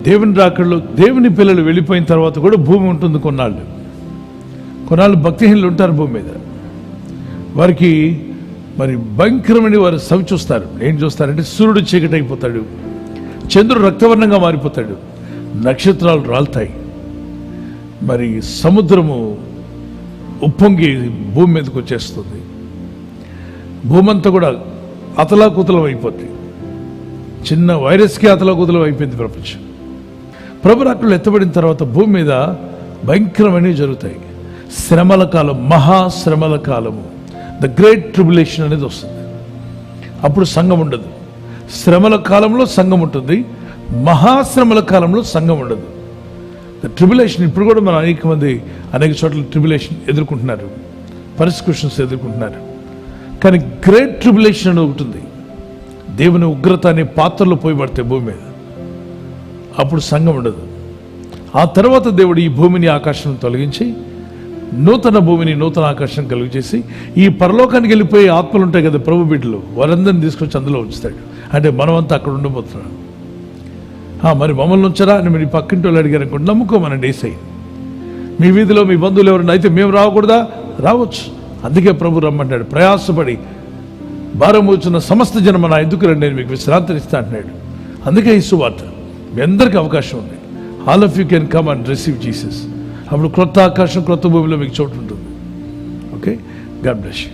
దేవుని రాకడలో దేవుని పిల్లలు వెళ్ళిపోయిన తర్వాత కూడా భూమి ఉంటుంది. కొన్నాళ్ళు భక్తిహీనులు ఉంటారు భూమి మీద. వారికి మరి భయంకరమని వారు సవి చూస్తారు. ఏం చూస్తారంటే సూర్యుడు చీకటి అయిపోతాడు, చంద్రుడు రక్తవర్ణంగా మారిపోతాడు, నక్షత్రాలు రాలుతాయి, మరి సముద్రము ఉప్పొంగి భూమి మీదకి వచ్చేస్తుంది, భూమి అంతా కూడా అతలాకుతలం అయిపోతుంది. చిన్న వైరస్కి అతలాకుతలం అయిపోయింది ప్రపంచం. ప్రభు రాకడలో ఎత్తబడిన తర్వాత భూమి మీద భయంకరమైనవి జరుగుతాయి. శ్రమల కాలం, మహాశ్రమల కాలము, ద గ్రేట్ ట్రిబులేషన్ అనేది వస్తుంది. అప్పుడు సంఘం ఉండదు. శ్రమల కాలంలో సంఘం ఉంటుంది, మహాశ్రమల కాలంలో సంఘం ఉండదు. ద ట్రిబులేషన్ ఇప్పుడు కూడా మన అనేక చోట్ల ట్రిబులేషన్ ఎదుర్కొంటున్నారు, పర్సిక్యూషన్స్ ఎదుర్కొంటున్నారు. కానీ గ్రేట్ ట్రిబులేషన్ అనేది ఉంటుంది. దేవుని ఉగ్రత అనే పాత్రలో పోయబడితే భూమి మీద అప్పుడు సంఘం ఉండదు. ఆ తర్వాత దేవుడు ఈ భూమిని ఆకాశం తొలగించి నూతన భూమిని నూతన ఆకాశం కలుగు చేసి ఈ పరలోకానికి వెళ్ళిపోయే ఆత్మలు ఉంటాయి కదా ప్రభు బిడ్డలు, వారందరినీ తీసుకొచ్చి అందులో ఉంచుతాడు. అంటే మనమంతా అక్కడ ఉండబోతున్నాం. మరి మమ్మల్ని ఉంచరా అని మీరు పక్కింటి వాళ్ళు అడిగారు అనుకోండి, నమ్ముకోమనండి ఏసై. మీ వీధిలో మీ బంధువులు ఎవరైనా అయితే మేము రాకూడదా? రావచ్చు. అందుకే ప్రభు రమ్మంటాడు, ప్రయాసపడి భారం వచ్చిన సమస్త జనం నా ఎందుకు రండి, నేను మీకు విశ్రాంతినిస్తా అంటున్నాడు. అందుకే ఈ సువార్త మీ అందరికీ అవకాశం ఉంది. All of you can come and receive Jesus. అప్పుడు క్రొత్త ఆకాశం, క్రొత్త భూమిలో మీకు చోటు ఉంటుంది. Okay, God bless you.